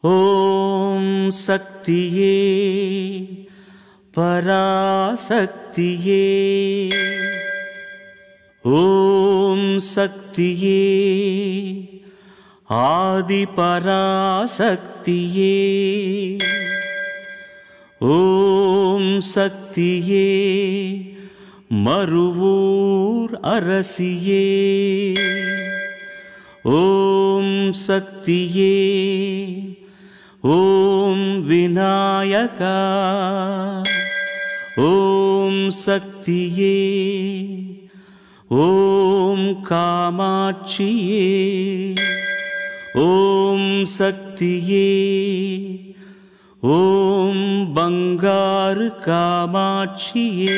ஓம் சக்தியே பராசக்தியே ஓம் சக்தியே ஆதி பராசக்தியே ஓம் சக்தியே மறுவூர் அரசியே ஓம் சக்தியே ஓம் விநாயகா ஓம் சக்தியே ஓம் காமாட்சியே ஓம் சக்தியே ஓம் பங்காரு காமாட்சியே.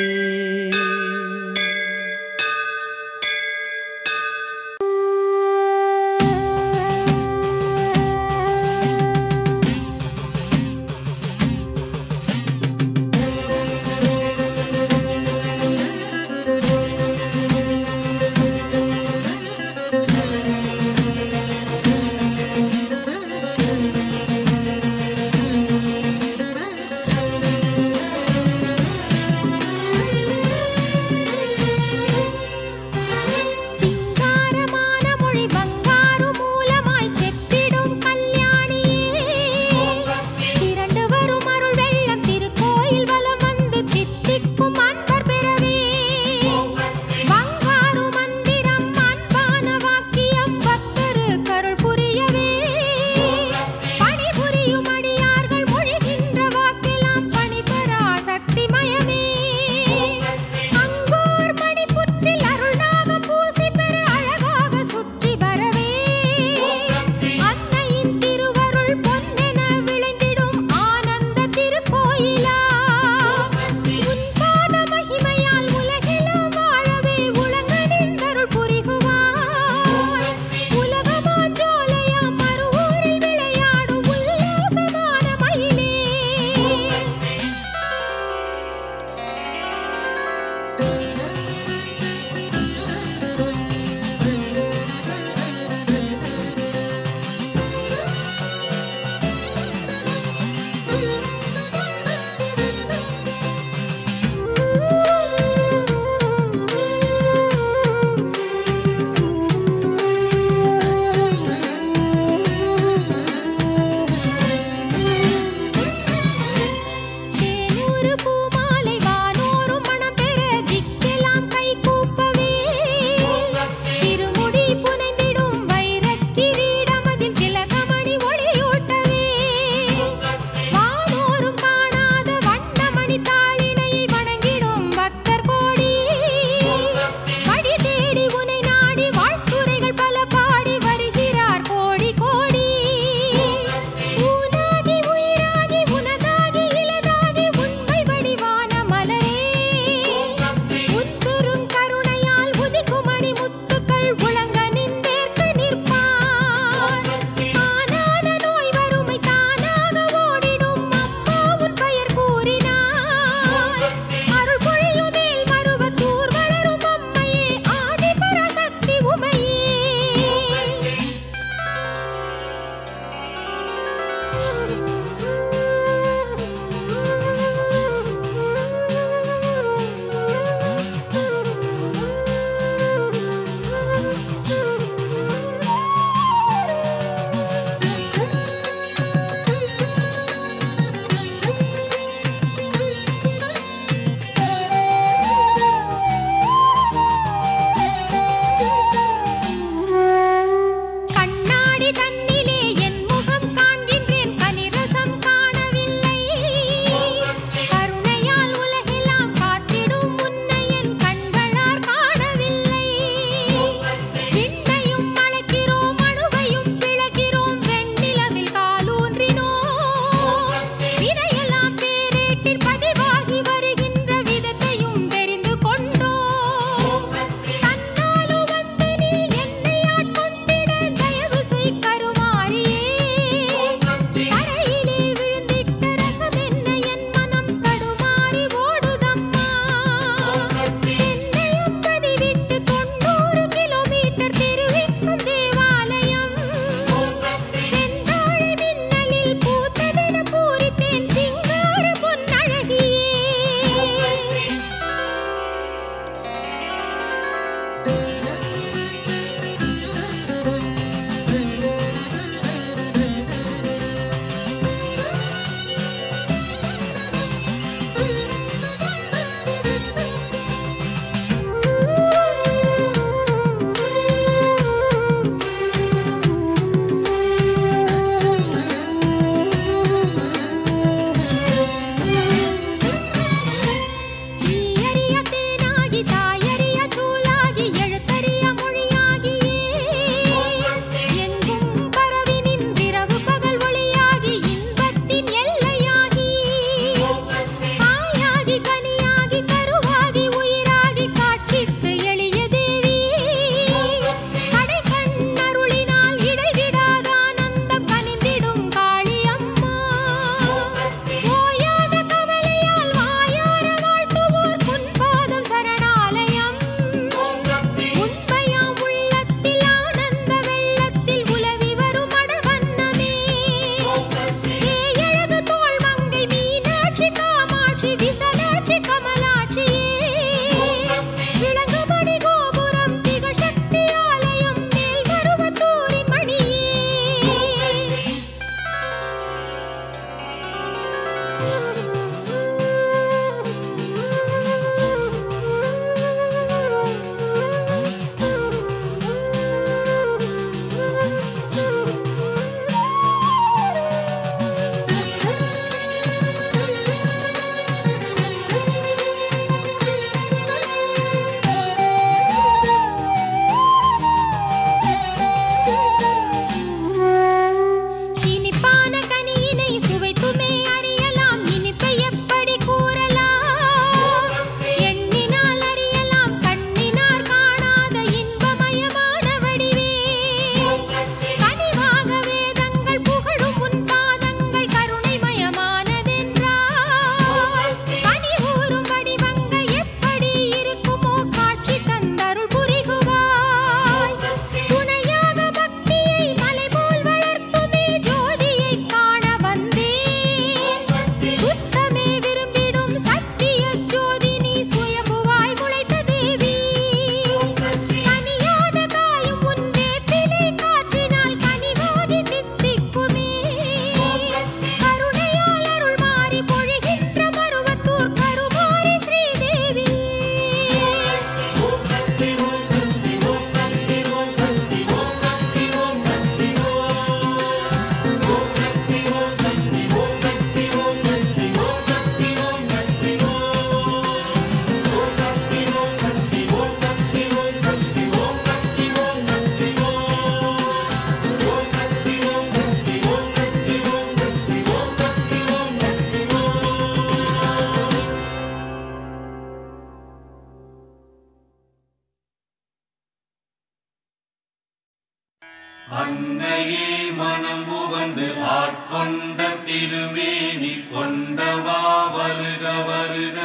ஆட்கொண்ட திருமேனி கொண்டவா வருக வருக.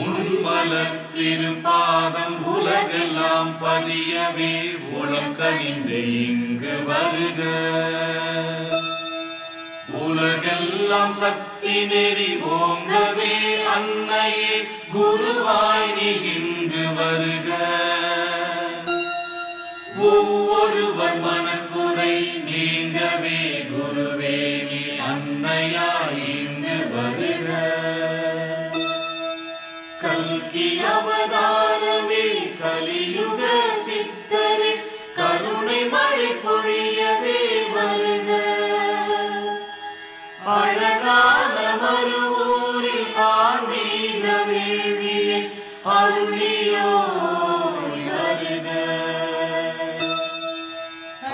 உன்மலர் திருப்பாதம் உலகெல்லாம் பதியவே உளம் கனிந்து இங்கு வருக. உலகெல்லாம் சக்தி நெறி ஓங்கவே அன்னையே குருவாய் நீ இங்கு வருக. ஒவ்வொருவர் மனக்குறை நீங்கவே குருவே நீ அன்னையாய் இங்கு வருக. கல்கி அவதாரமே கலியுக சித்தரே கருணை மழை பொழியவே வருக. அழகான மறுவூரில் ஆன்மீக வேள்வியை அருளியோய் வருக.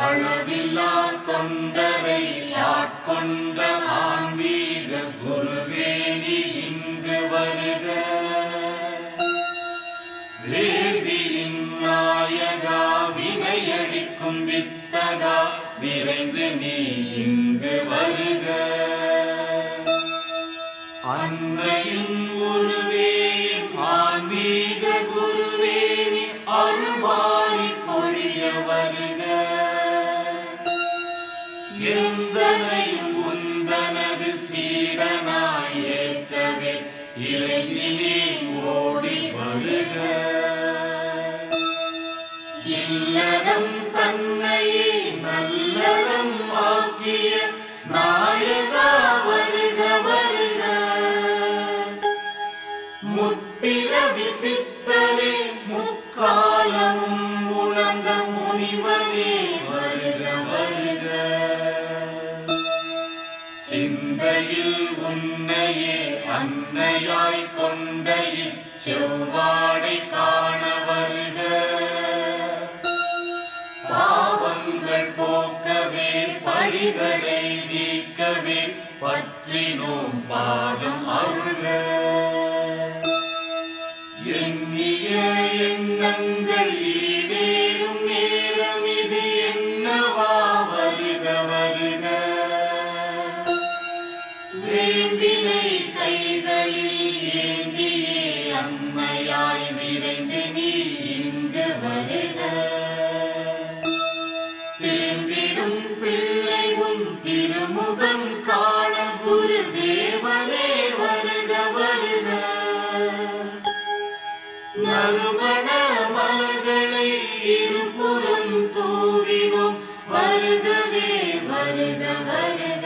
அளவில்லா தொண்டரை ஆட்கொண்ட ஆன்மீக குருவே நீ இங்கு வருக. வேள்வியின் நாயகா வினையளிக்கும் வித்தகா விரைந்து நீ இங்கு வருக. அன்னையின் குருவே ஆன்மீக குருவே நீ அருள்வாரி பொழிய வருக. எந்தனையும் உந்தனது சீடனாய் ஏற்கவே இறைஞ்சினே ஓடி வருக. இல்லறம் தன்னையே நல்லறம் ஆக்கிய நாயகா வருக வருக. முற்பிறவி சித்தரே முக்காலமும் உணர்ந்த முனிவனே வருக வருக. சிந்தையில் உன்னையே அன்னையாய் கொண்ட இச்செவ்வாடை காண வருக. பாவங்கள் போக்கவே பழிகளை நீக்கவே பற்றினோம் பாதம் அருள்க. எண்ணிய எண்ணங்கள் ஈடேறும் நேரம் இது என்னவா வருக வருக. வேம்பினை கைகளில் ஏந்தியே அன்னையாய் விரைந்து நீ இங்கு வருக. தேம்பிடும் பிள்ளை உன் திருமுகம் காண குரு தேவனே வருக வருக. நறுமண மலர்களை இருபுறம் தூவினோம் வருகவே வருக வருக.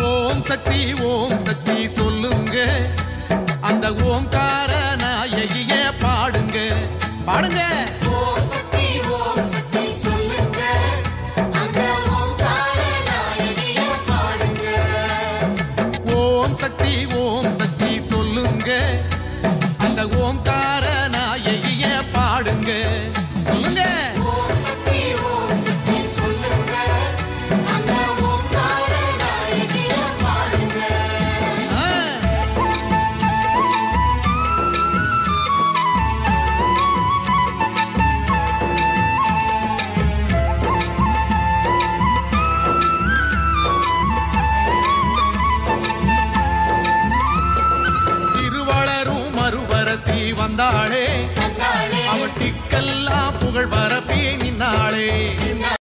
ஓம் சக்தி சொல்லுங்க, அந்த ஓம்கார நாயகிய பாடுங்க பாடுங்க. ஓம் சக்தி சொல்லுங்க, அந்த ஓம்கார நாயகிய பாடுங்க. ஓம் சக்தி சொல்லுங்க, அந்த ஓம்கார நாயகிய பாடுங்க சொல்லுங்க. ஓம் சக்தி சொல்லுங்க, அந்த ஓம்கார நாயகிய பாடுங்க. திருவளரும் மறுவரசி வந்தாளே, அவள் திக்கெல்லாம் புகழ் வர